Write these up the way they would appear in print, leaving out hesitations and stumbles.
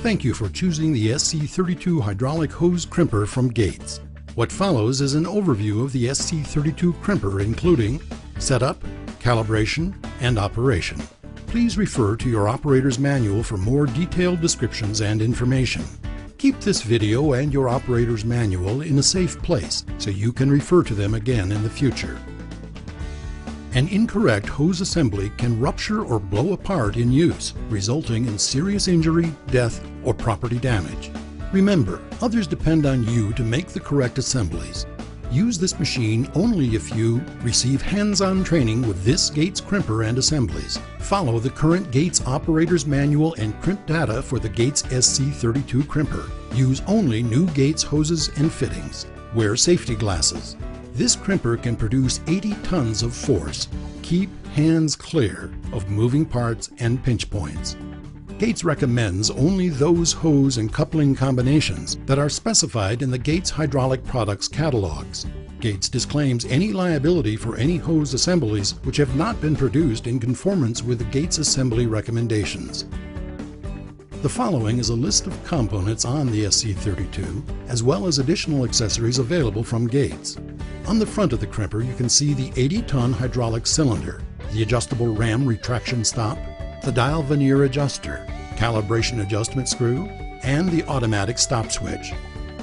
Thank you for choosing the SC32 hydraulic hose crimper from Gates. What follows is an overview of the SC32 crimper, including setup, calibration, and operation. Please refer to your operator's manual for more detailed descriptions and information. Keep this video and your operator's manual in a safe place so you can refer to them again in the future. An incorrect hose assembly can rupture or blow apart in use, resulting in serious injury, death, or property damage. Remember, others depend on you to make the correct assemblies. Use this machine only if you receive hands-on training with this Gates crimper and assemblies. Follow the current Gates operator's manual and crimp data for the Gates SC32 crimper. Use only new Gates hoses and fittings. Wear safety glasses. This crimper can produce 80 tons of force. Keep hands clear of moving parts and pinch points. Gates recommends only those hose and coupling combinations that are specified in the Gates hydraulic products catalogs. Gates disclaims any liability for any hose assemblies which have not been produced in conformance with the Gates assembly recommendations. The following is a list of components on the SC32, as well as additional accessories available from Gates. On the front of the crimper you can see the 80-ton hydraulic cylinder, the adjustable ram retraction stop, the dial vernier adjuster, calibration adjustment screw, and the automatic stop switch.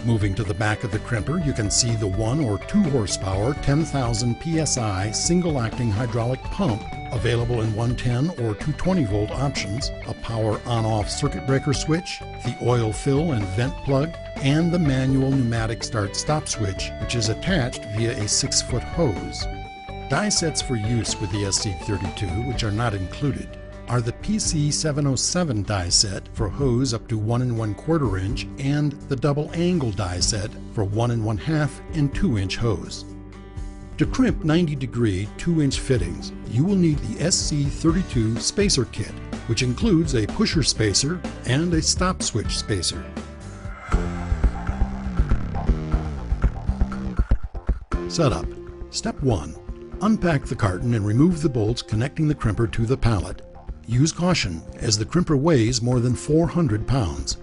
Moving to the back of the crimper, you can see the 1 or 2 horsepower 10,000 psi single-acting hydraulic pump available in 110 or 220 volt options, a power on-off circuit breaker switch, the oil fill and vent plug, and the manual pneumatic start-stop switch, which is attached via a 6-foot hose. Die sets for use with the SC32, which are not included, are the PC707 die set for hose up to 1 1/4 inch and the double angle die set for 1 1/2 and 2 inch hose. To crimp 90-degree 2-inch fittings, you will need the SC32 spacer kit, which includes a pusher spacer and a stop switch spacer. Setup. Step 1. Unpack the carton and remove the bolts connecting the crimper to the pallet. Use caution, as the crimper weighs more than 400 pounds.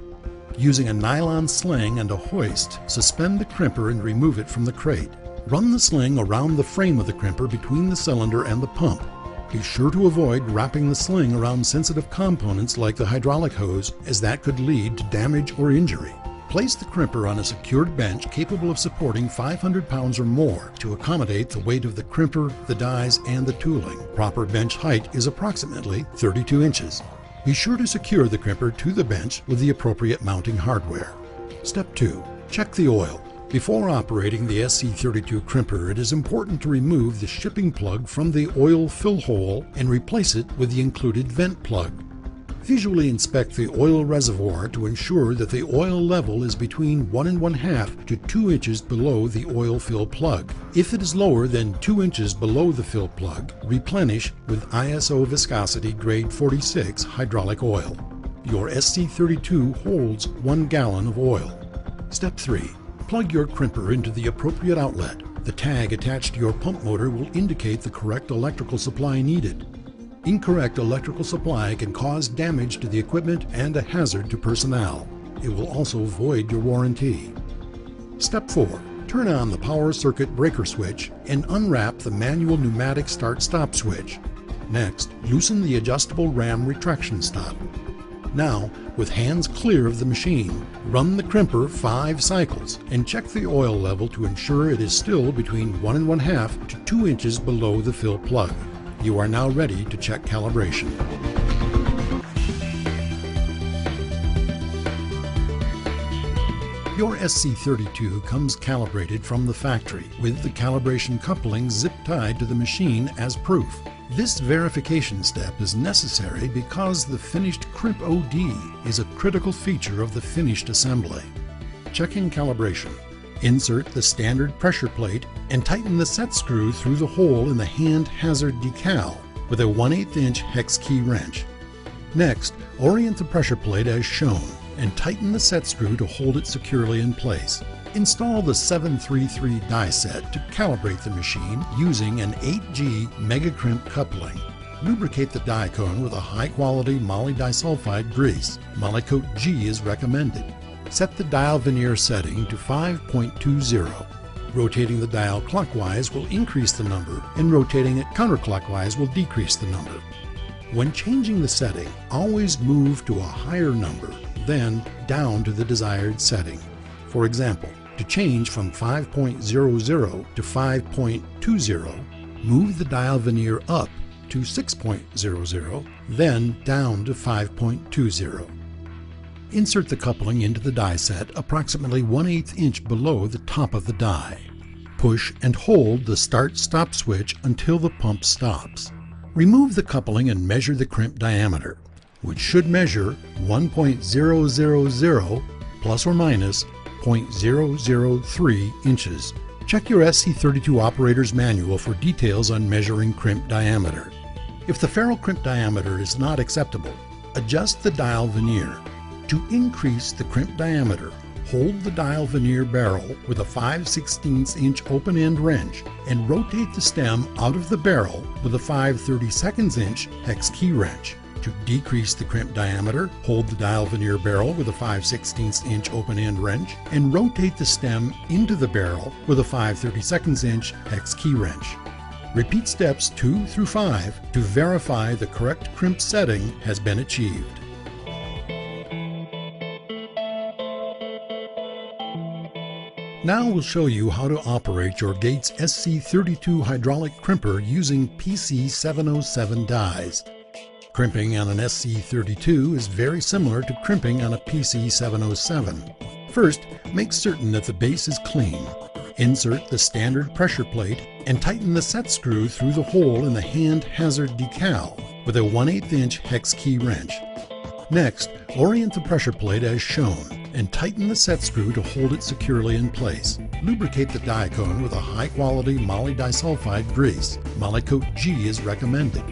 Using a nylon sling and a hoist, suspend the crimper and remove it from the crate. Run the sling around the frame of the crimper between the cylinder and the pump. Be sure to avoid wrapping the sling around sensitive components like the hydraulic hose, as that could lead to damage or injury. Place the crimper on a secured bench capable of supporting 500 pounds or more to accommodate the weight of the crimper, the dies, and the tooling. Proper bench height is approximately 32 inches. Be sure to secure the crimper to the bench with the appropriate mounting hardware. Step 2. Check the oil. Before operating the SC32 crimper, it is important to remove the shipping plug from the oil fill hole and replace it with the included vent plug. Visually inspect the oil reservoir to ensure that the oil level is between 1 1/2 to 2 inches below the oil fill plug. If it is lower than 2 inches below the fill plug, replenish with ISO viscosity grade 46 hydraulic oil. Your SC32 holds 1 gallon of oil. Step 3. Plug your crimper into the appropriate outlet. The tag attached to your pump motor will indicate the correct electrical supply needed. Incorrect electrical supply can cause damage to the equipment and a hazard to personnel. It will also void your warranty. Step 4. Turn on the power circuit breaker switch and unwrap the manual pneumatic start-stop switch. Next, loosen the adjustable ram retraction stop. Now, with hands clear of the machine, run the crimper 5 cycles and check the oil level to ensure it is still between 1 1/2 to 2 inches below the fill plug. You are now ready to check calibration. Your SC32 comes calibrated from the factory with the calibration coupling zip-tied to the machine as proof. This verification step is necessary because the finished crimp OD is a critical feature of the finished assembly. Checking calibration. Insert the standard pressure plate and tighten the set screw through the hole in the hand hazard decal with a 1/8 inch hex key wrench. Next, orient the pressure plate as shown and tighten the set screw to hold it securely in place. Install the 733 die set to calibrate the machine using an 8G Mega Crimp coupling. Lubricate the die cone with a high-quality moly disulfide grease. Molykote G is recommended. Set the dial veneer setting to 5.20. Rotating the dial clockwise will increase the number, and rotating it counterclockwise will decrease the number. When changing the setting, always move to a higher number, then down to the desired setting. For example, to change from 5.00 to 5.20, move the dial veneer up to 6.00, then down to 5.20. Insert the coupling into the die set approximately 1/8 inch below the top of the die. Push and hold the start-stop switch until the pump stops. Remove the coupling and measure the crimp diameter, which should measure 1.000 plus or minus 0.003 inches. Check your SC32 operator's manual for details on measuring crimp diameter. If the ferrule crimp diameter is not acceptable, adjust the dial veneer. To increase the crimp diameter, hold the dial veneer barrel with a 5/16 inch open-end wrench and rotate the stem out of the barrel with a 5/32 inch hex key wrench. To decrease the crimp diameter, hold the dial veneer barrel with a 5/16 inch open-end wrench and rotate the stem into the barrel with a 5/32 inch hex key wrench. Repeat steps 2 through 5 to verify the correct crimp setting has been achieved. Now we'll show you how to operate your Gates SC32 hydraulic crimper using PC707 dies. Crimping on an SC32 is very similar to crimping on a PC707. First, make certain that the base is clean. Insert the standard pressure plate and tighten the set screw through the hole in the hand hazard decal with a 1/8 inch hex key wrench. Next, orient the pressure plate as shown and tighten the set screw to hold it securely in place. Lubricate the die cone with a high-quality moly disulfide grease. Molykote G is recommended.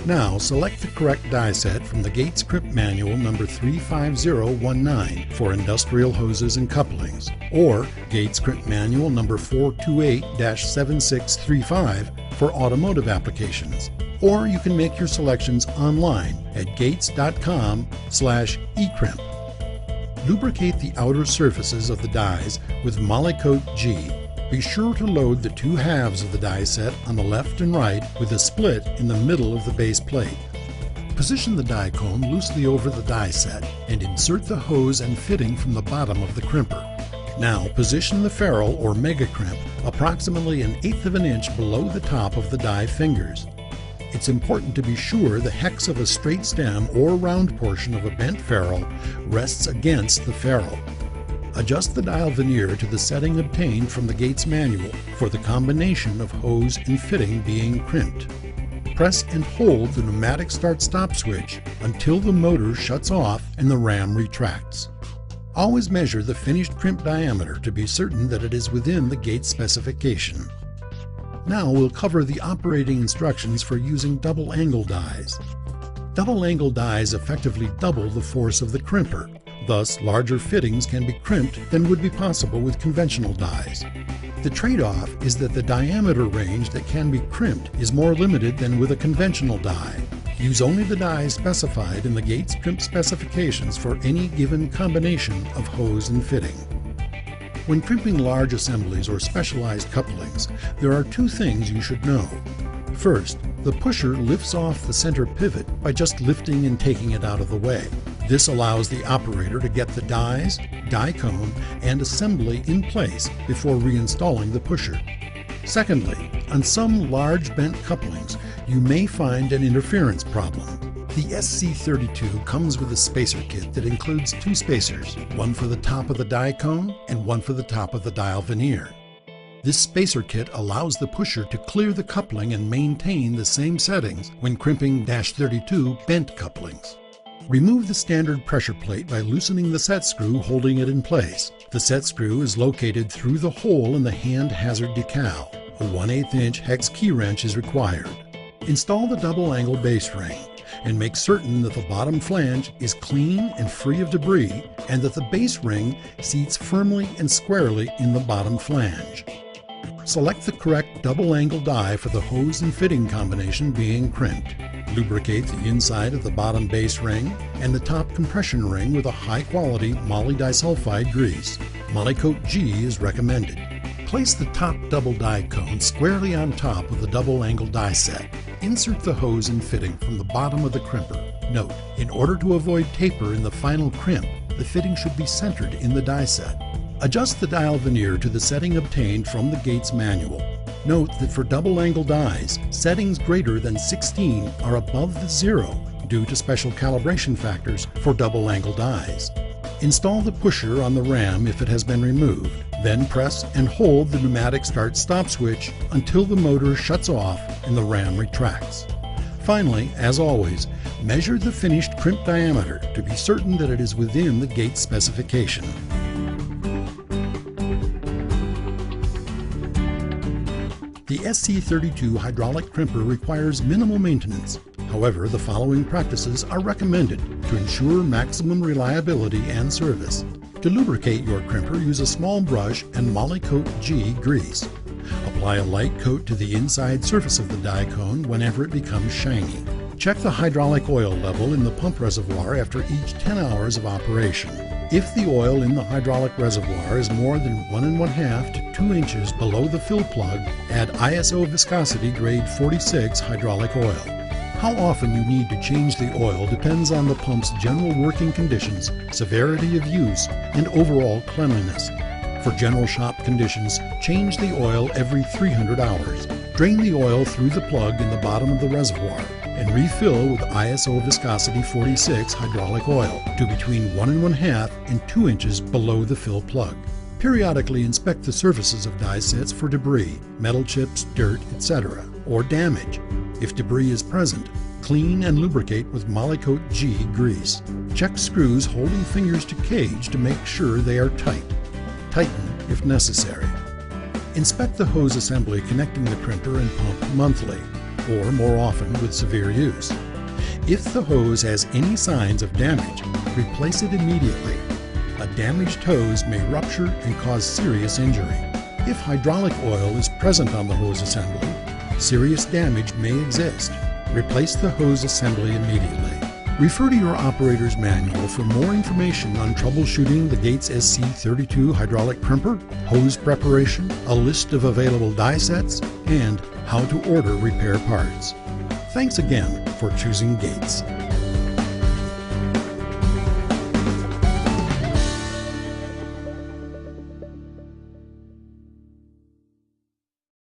Now select the correct die set from the Gates Crimp Manual number 35019 for industrial hoses and couplings, or Gates Crimp Manual number 428-7635 for automotive applications. Or you can make your selections online at gates.com/ecrimp. Lubricate the outer surfaces of the dies with Molykote G. Be sure to load the two halves of the die set on the left and right with a split in the middle of the base plate. Position the die cone loosely over the die set and insert the hose and fitting from the bottom of the crimper. Now position the ferrule or mega crimp approximately 1/8 of an inch below the top of the die fingers. It's important to be sure the hex of a straight stem or round portion of a bent ferrule rests against the ferrule. Adjust the dial veneer to the setting obtained from the Gates manual for the combination of hose and fitting being crimped. Press and hold the pneumatic start-stop switch until the motor shuts off and the ram retracts. Always measure the finished crimp diameter to be certain that it is within the Gates specification. Now we'll cover the operating instructions for using double angle dies. Double angle dies effectively double the force of the crimper. Thus, larger fittings can be crimped than would be possible with conventional dies. The trade-off is that the diameter range that can be crimped is more limited than with a conventional die. Use only the dies specified in the Gates crimp specifications for any given combination of hose and fitting. When crimping large assemblies or specialized couplings, there are two things you should know. First, the pusher lifts off the center pivot by just lifting and taking it out of the way. This allows the operator to get the dies, die cone, and assembly in place before reinstalling the pusher. Secondly, on some large bent couplings, you may find an interference problem. The SC32 comes with a spacer kit that includes two spacers, one for the top of the die cone and one for the top of the dial veneer. This spacer kit allows the pusher to clear the coupling and maintain the same settings when crimping -32 bent couplings. Remove the standard pressure plate by loosening the set screw holding it in place. The set screw is located through the hole in the hand hazard decal. A 1/8 inch hex key wrench is required. Install the double angle base ring and make certain that the bottom flange is clean and free of debris and that the base ring seats firmly and squarely in the bottom flange. Select the correct double-angle die for the hose and fitting combination being crimped. Lubricate the inside of the bottom base ring and the top compression ring with a high-quality moly disulfide grease. Molykote G is recommended. Place the top double die cone squarely on top of the double-angle die set. Insert the hose and fitting from the bottom of the crimper. Note, in order to avoid taper in the final crimp, the fitting should be centered in the die set. Adjust the dial veneer to the setting obtained from the Gates manual. Note that for double-angle dies, settings greater than 16 are above the 0 due to special calibration factors for double-angle dies. Install the pusher on the ram if it has been removed. Then press and hold the pneumatic start-stop switch until the motor shuts off and the ram retracts. Finally, as always, measure the finished crimp diameter to be certain that it is within the Gates specification. The SC32 hydraulic crimper requires minimal maintenance. However, the following practices are recommended to ensure maximum reliability and service. To lubricate your crimper, use a small brush and Molykote G grease. Apply a light coat to the inside surface of the die cone whenever it becomes shiny. Check the hydraulic oil level in the pump reservoir after each 10 hours of operation. If the oil in the hydraulic reservoir is more than 1 1/2 to 2 inches below the fill plug, add ISO viscosity grade 46 hydraulic oil. How often you need to change the oil depends on the pump's general working conditions, severity of use, and overall cleanliness. For general shop conditions, change the oil every 300 hours. Drain the oil through the plug in the bottom of the reservoir and refill with ISO viscosity 46 hydraulic oil to between 1 1/2 and 2 inches below the fill plug. Periodically inspect the surfaces of die sets for debris, metal chips, dirt, etc., or damage. If debris is present, clean and lubricate with Molykote G grease. Check screws holding fingers to cage to make sure they are tight. Tighten if necessary. Inspect the hose assembly connecting the crimper and pump monthly, or more often with severe use. If the hose has any signs of damage, replace it immediately. A damaged hose may rupture and cause serious injury. If hydraulic oil is present on the hose assembly, serious damage may exist. Replace the hose assembly immediately. Refer to your operator's manual for more information on troubleshooting the Gates SC32 hydraulic crimper, hose preparation, a list of available die sets, and how to order repair parts. Thanks again for choosing Gates.